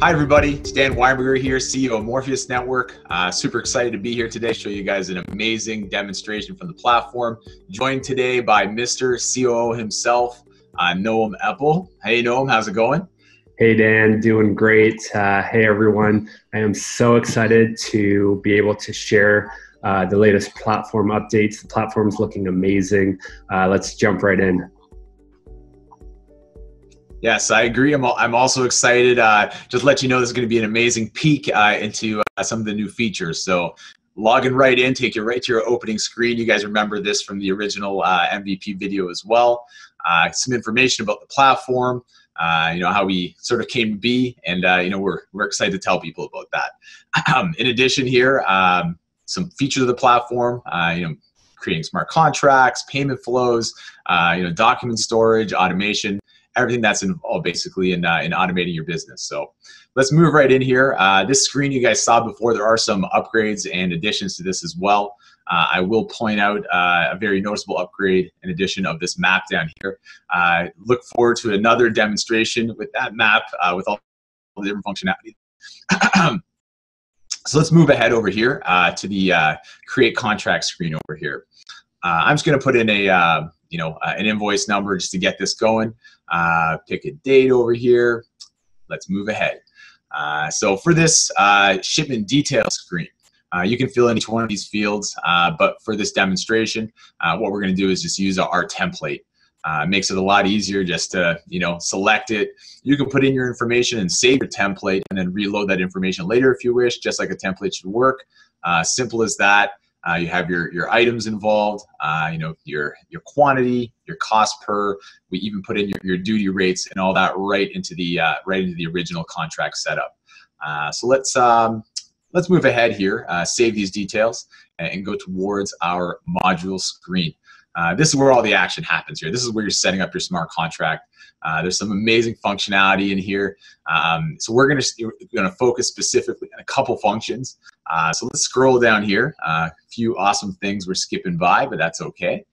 Hi everybody, it's Dan Weinberger here, CEO of Morpheus.Network. Super excited to be here today, show you guys an amazing demonstration from the platform. Joined today by Mr. COO himself, Noam Epple. Hey Noam, how's it going? Hey Dan, doing great. Hey everyone, I am so excited to be able to share the latest platform updates. The platform's looking amazing. Let's jump right in. Yes, I agree. I'm also excited. Just to let you know, this is going to be an amazing peek into some of the new features. So logging right in, take you right to your opening screen. You guys remember this from the original MVP video as well. Some information about the platform, how we sort of came to be, and we're excited to tell people about that. In addition here, some features of the platform, creating smart contracts, payment flows, document storage, automation, everything that's involved basically in automating your business. So let's move right in here. This screen you guys saw before, there are some upgrades and additions to this as well. I will point out a very noticeable upgrade and addition of this map down here. Look forward to another demonstration with that map with all the different functionality. So let's move ahead over here to the create contract screen over here. I'm just going to put in an invoice number just to get this going. Pick a date over here. Let's move ahead. So for this shipment detail screen, you can fill in each one of these fields, but for this demonstration, what we're going to do is just use our template. It makes it a lot easier just to select it. You can put in your information and save your template and then reload that information later if you wish, just like a template should work. Simple as that. You have your items involved, your quantity, your cost per. We even put in your duty rates and all that right into the original contract setup. So let's move ahead here, save these details, and go towards our module screen. This is where all the action happens here. This is where you're setting up your smart contract. There's some amazing functionality in here. So we're going to focus specifically on a couple functions. So let's scroll down here. A few awesome things we're skipping by, but that's okay.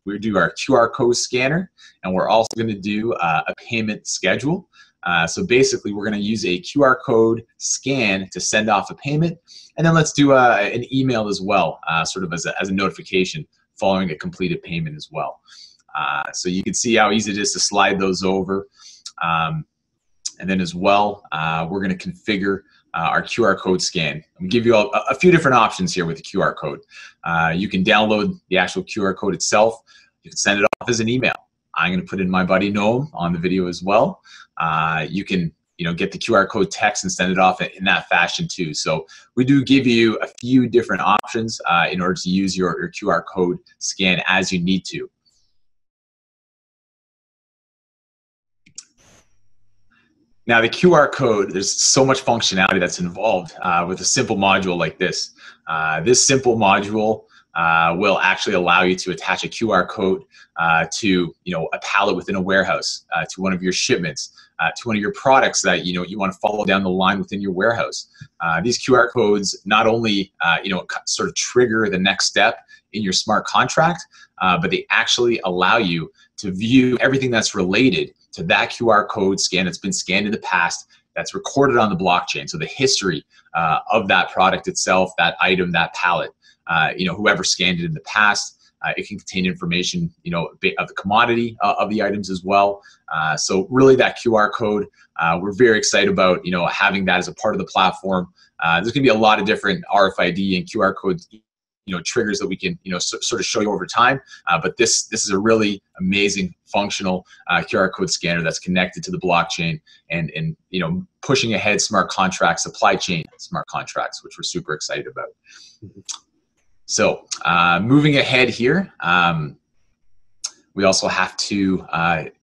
We do our QR code scanner, and we're also going to do a payment schedule. So basically, we're going to use a QR code scan to send off a payment, and then let's do an email as well, sort of as a notification following a completed payment as well. So you can see how easy it is to slide those over. And then as well, we're going to configure our QR code scan. I'm going to give you a few different options here with the QR code. You can download the actual QR code itself. You can send it off as an email. I'm going to put in my buddy Noam on the video as well. You can get the QR code text and send it off in that fashion too. So we do give you a few different options in order to use your QR code scan as you need to. Now the QR code, there's so much functionality that's involved with a simple module like this. This simple module will actually allow you to attach a QR code to a pallet within a warehouse, to one of your shipments, to one of your products that you want to follow down the line within your warehouse. These QR codes not only sort of trigger the next step in your smart contract, but they actually allow you to view everything that's related to that QR code scan that's been scanned in the past, that's recorded on the blockchain. So the history of that product itself, that item, that pallet, whoever scanned it in the past. It can contain information, of the commodity of the items as well. So really that QR code, we're very excited about, having that as a part of the platform. There's going to be a lot of different RFID and QR codes, triggers that we can, sort of show you over time. But this is a really amazing functional QR code scanner that's connected to the blockchain and pushing ahead smart contracts, supply chain smart contracts, which we're super excited about. So moving ahead here, we also have to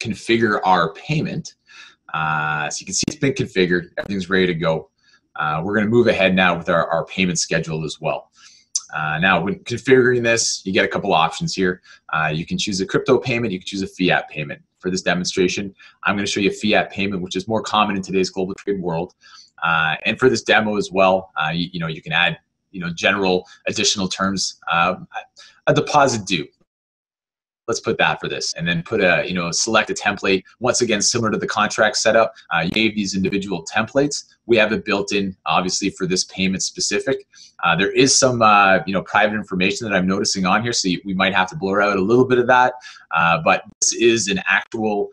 configure our payment. So you can see it's been configured, everything's ready to go. We're going to move ahead now with our payment schedule as well. Now, when configuring this, you get a couple options here. You can choose a crypto payment, you can choose a fiat payment. For this demonstration, I'm going to show you a fiat payment, which is more common in today's global trade world. And for this demo as well, you can add general additional terms, a deposit due. let's put that for this, and then put a, select a template. Once again, similar to the contract setup, you gave these individual templates. We have it built in, obviously, for this payment specific. There is some, private information that I'm noticing on here, so we might have to blur out a little bit of that. But this is an actual,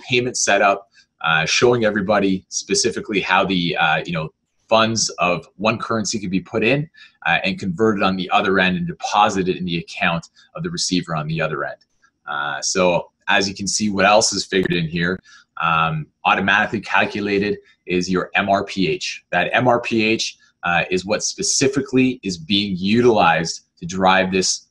payment setup, showing everybody specifically how the, funds of one currency can be put in and converted on the other end and deposited in the account of the receiver on the other end. So as you can see, what else is figured in here, automatically calculated is your MRPH. That MRPH is what specifically is being utilized to drive this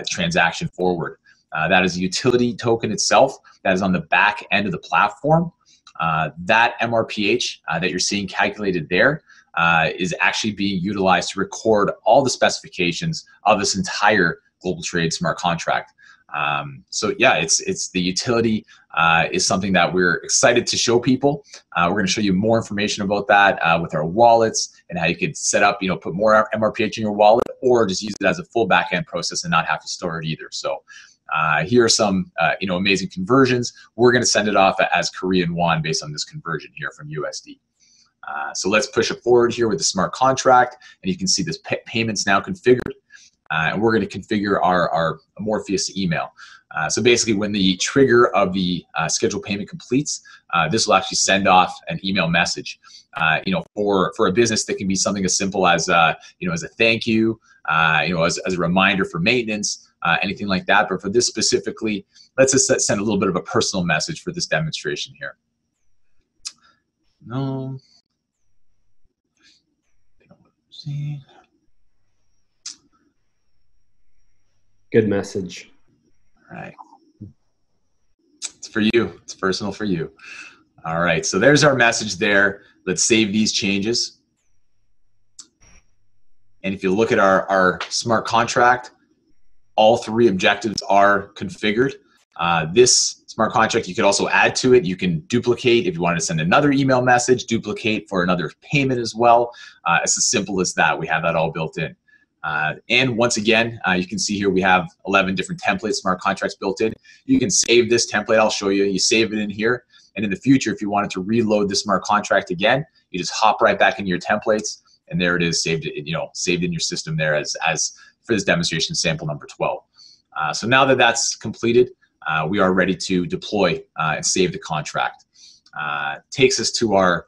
transaction forward. That is a utility token itself that is on the back end of the platform. That MRPH that you're seeing calculated there is actually being utilized to record all the specifications of this entire global trade smart contract. So yeah, it's the utility is something that we're excited to show people. We're going to show you more information about that with our wallets and how you could set up, put more MRPH in your wallet, or just use it as a full back-end process and not have to store it either. So here are some amazing conversions. We're going to send it off as Korean won based on this conversion here from USD. So let's push it forward here with the smart contract, and you can see this payments now configured. And we're going to configure our Morpheus email. So basically, when the trigger of the scheduled payment completes, this will actually send off an email message. For a business, that can be something as simple as as a thank you, as a reminder for maintenance, anything like that. But for this specifically, let's just send a little bit of a personal message for this demonstration here. No. See. Good message. All right. It's for you. It's personal for you. All right. So there's our message there. Let's save these changes. And if you look at our smart contract, all three objectives are configured. This smart contract, you could also add to it. You can duplicate if you wanted to send another email message, duplicate for another payment as well. It's as simple as that. We have that all built in. And once again, you can see here we have 11 different templates, smart contracts built in. You can save this template. I'll show you. You save it in here. And in the future, if you wanted to reload the smart contract again, you just hop right back into your templates, and there it is, saved in your system there as for this demonstration sample number 12. So now that that's completed, we are ready to deploy and save the contract. Takes us to our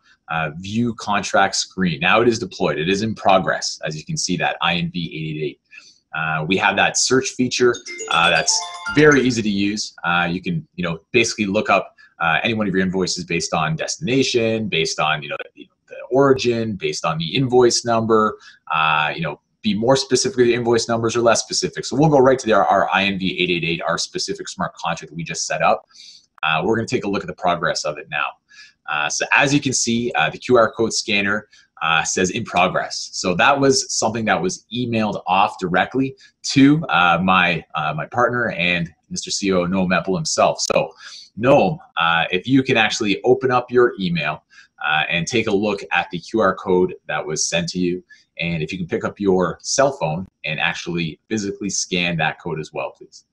view contract screen. Now it is deployed. It is in progress, as you can see that INV888. We have that search feature that's very easy to use. You can basically look up any one of your invoices based on destination, based on the origin, based on the invoice number. Be more specific with the invoice numbers or less specific. So we'll go right to our INV888, our specific smart contract that we just set up. We're going to take a look at the progress of it now. So as you can see, the QR code scanner says in progress. So that was something that was emailed off directly to my partner and Mr. CEO Noam Eppel himself. So Noam, if you can actually open up your email and take a look at the QR code that was sent to you, and if you can pick up your cell phone and actually physically scan that code as well, please.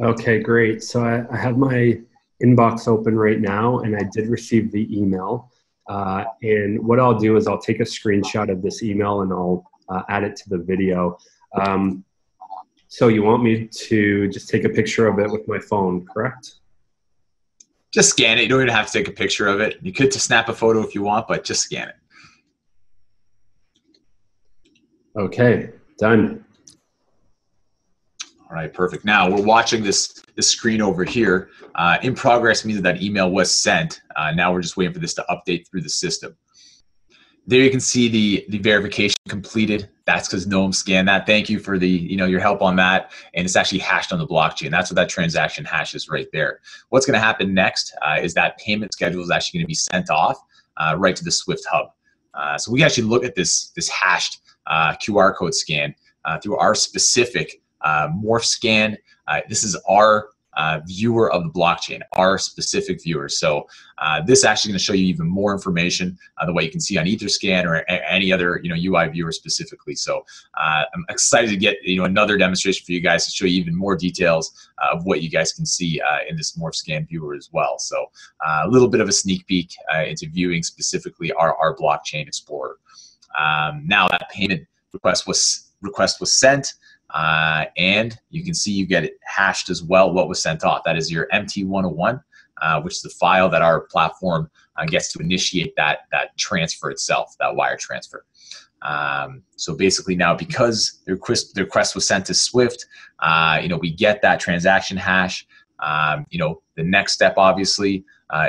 Okay, great. So I have my inbox open right now, and I did receive the email. And what I'll do is I'll take a screenshot of this email and I'll add it to the video. So you want me to just take a picture of it with my phone, correct? Just scan it. You don't even have to take a picture of it. You could just snap a photo if you want, but just scan it. Okay, done. All right, perfect. Now we're watching this screen over here. In progress means that email was sent. Now we're just waiting for this to update through the system. There you can see the verification completed. That's because Noam scanned that. Thank you for your help on that. And it's actually hashed on the blockchain. That's what that transaction hash is right there. What's going to happen next is that payment schedule is actually going to be sent off right to the Swift hub. So we actually look at this hashed QR code scan through our specific Morph scan. This is our viewer of the blockchain, our specific viewer. So this actually going to show you even more information the way you can see on Etherscan or any other UI viewer specifically. So I'm excited to get another demonstration for you guys to show you even more details of what you guys can see in this Morph-Scan viewer as well. So a little bit of a sneak peek into viewing specifically our blockchain explorer. Now that payment request was sent, and you can see you get it hashed as well. What was sent off? That is your MT101, which is the file that our platform gets to initiate that transfer itself, that wire transfer. So basically now, because the request was sent to Swift, we get that transaction hash. The next step obviously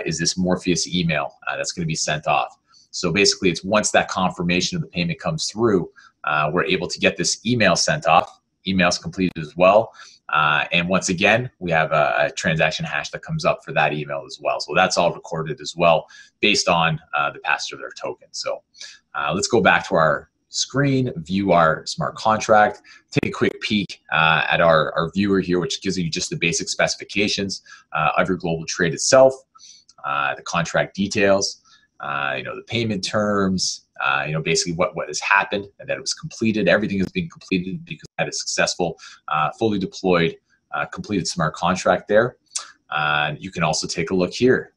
is this Morpheus email that's going to be sent off. So basically, it's once that confirmation of the payment comes through, we're able to get this email sent off. Email's completed as well. And once again, we have a transaction hash that comes up for that email as well. So that's all recorded as well based on the passage of their token. So let's go back to our screen, view our smart contract, take a quick peek at our viewer here, which gives you just the basic specifications of your global trade itself, the contract details, the payment terms, basically what has happened and that it was completed. Everything has been completed because I had a successful, fully deployed, completed smart contract there. You can also take a look here.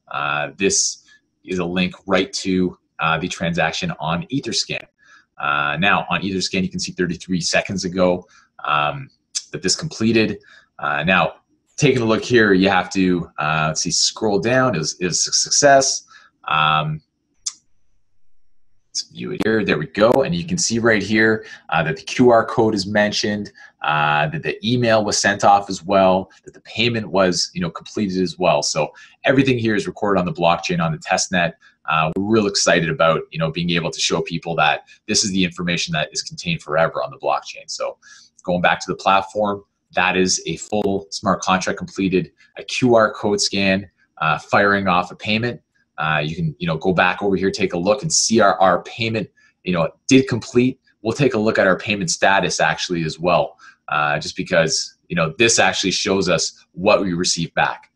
This is a link right to the transaction on Etherscan. Now on Etherscan, you can see 33 seconds ago that this completed. Now taking a look here, you have to let's see, scroll down. It was a success. Let's view it here. There we go. And you can see right here that the QR code is mentioned, that the email was sent off as well, that the payment was completed as well. So everything here is recorded on the blockchain on the testnet. We're real excited about being able to show people that this is the information that is contained forever on the blockchain. So going back to the platform, that is a full smart contract completed, a QR code scan, firing off a payment. You can go back over here, take a look and see our payment did complete. We'll take a look at our payment status actually as well, just because this actually shows us what we received back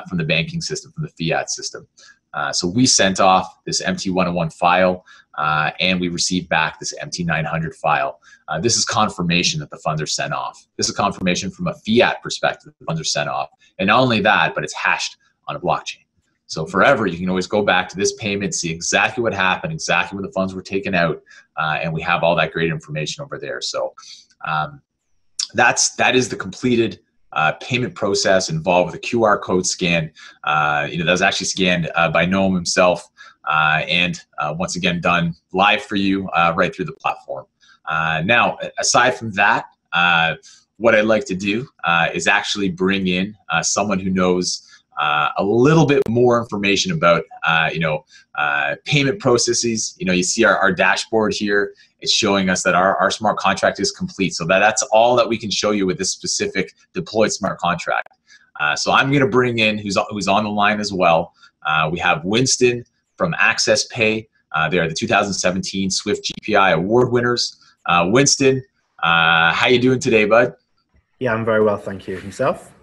from the banking system, from the fiat system. So we sent off this MT101 file and we received back this MT900 file. This is confirmation that the funds are sent off. This is confirmation from a fiat perspective that the funds are sent off. And not only that, but it's hashed on a blockchain. So forever, you can always go back to this payment, see exactly what happened, exactly when the funds were taken out, and we have all that great information over there. So that is the completed payment process involved with a QR code scan. That was actually scanned by Noam himself, and once again done live for you right through the platform. Now, aside from that, what I'd like to do is actually bring in someone who knows a little bit more information about payment processes. You see our dashboard here. It's showing us that our smart contract is complete. So that's all that we can show you with this specific deployed smart contract. So I'm going to bring in who's on the line as well. We have Winston from Access Pay. They are the 2017 Swift GPI Award winners. Winston, how you doing today, bud? Yeah, I'm very well, thank you. Yourself?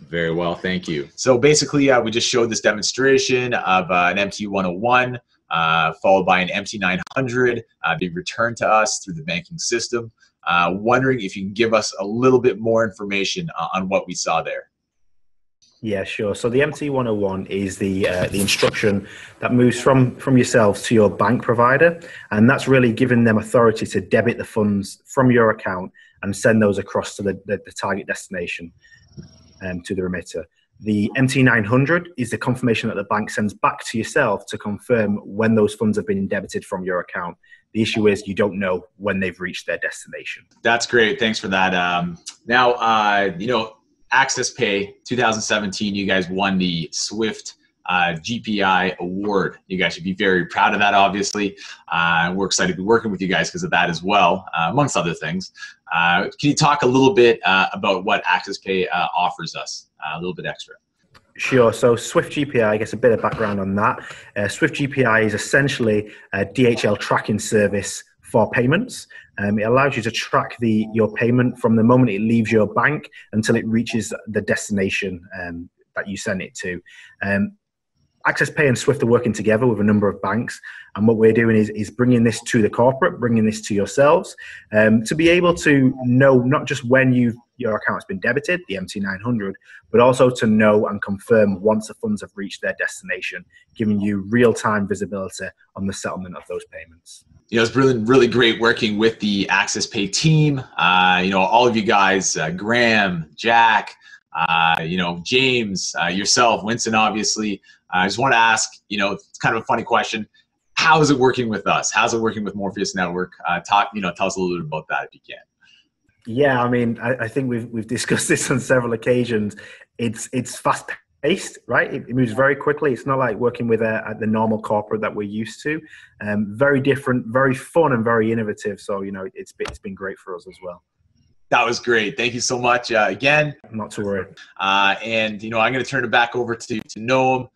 Very well, thank you. So basically, we just showed this demonstration of an MT101 followed by an MT900 being returned to us through the banking system. Wondering if you can give us a little bit more information on what we saw there. Yeah, sure. So the MT101 is the instruction that moves from yourselves to your bank provider, and that's really giving them authority to debit the funds from your account and send those across to the target destination. To the remitter. The MT900 is the confirmation that the bank sends back to yourself to confirm when those funds have been debited from your account. The issue is you don't know when they've reached their destination. That's great. Thanks for that. Now, Access Pay 2017, you guys won the Swift GPI award. You guys should be very proud of that, obviously. We're excited to be working with you guys because of that as well, amongst other things. Can you talk a little bit about what Access Pay offers us, a little bit extra? Sure. So Swift GPI, I guess a bit of background on that. Swift GPI is essentially a DHL tracking service for payments. It allows you to track your payment from the moment it leaves your bank until it reaches the destination that you send it to. Access Pay and Swift are working together with a number of banks, and what we're doing is bringing this to the corporate, bringing this to yourselves, to be able to know not just when your account's been debited, the MT900, but also to know and confirm once the funds have reached their destination, giving you real-time visibility on the settlement of those payments. It's really great working with the Access Pay team. All of you guys, Graham, Jack, James, yourself, Winston, obviously. I just want to ask, it's kind of a funny question. How is it working with us? How's it working with Morpheus.Network? Tell us a little bit about that if you can. Yeah, I mean, I think we've discussed this on several occasions. It's fast paced, right? It moves very quickly. It's not like working with the normal corporate that we're used to. Very different, very fun, and very innovative. So it's been great for us as well. That was great. Thank you so much again. Not to worry. And I'm going to turn it back over to Noam.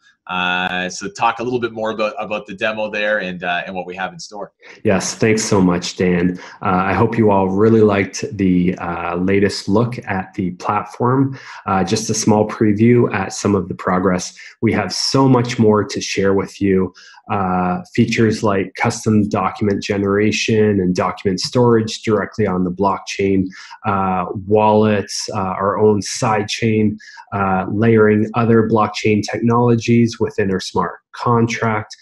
So talk a little bit more about the demo there and what we have in store. Yes, thanks so much, Dan. I hope you all really liked the latest look at the platform. Just a small preview at some of the progress. We have so much more to share with you. Features like custom document generation and document storage directly on the blockchain, wallets, our own sidechain, layering other blockchain technologies within our smart contract,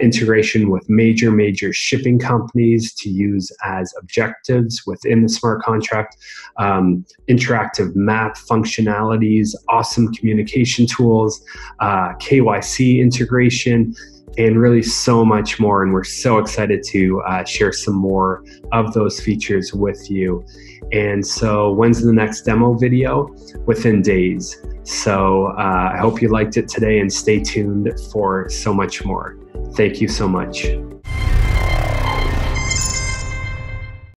integration with major shipping companies to use as objectives within the smart contract, interactive map functionalities, awesome communication tools, KYC integration, and really so much more. And we're so excited to share some more of those features with you. And so when's the next demo video? Within days. So I hope you liked it today and stay tuned for so much more. Thank you so much.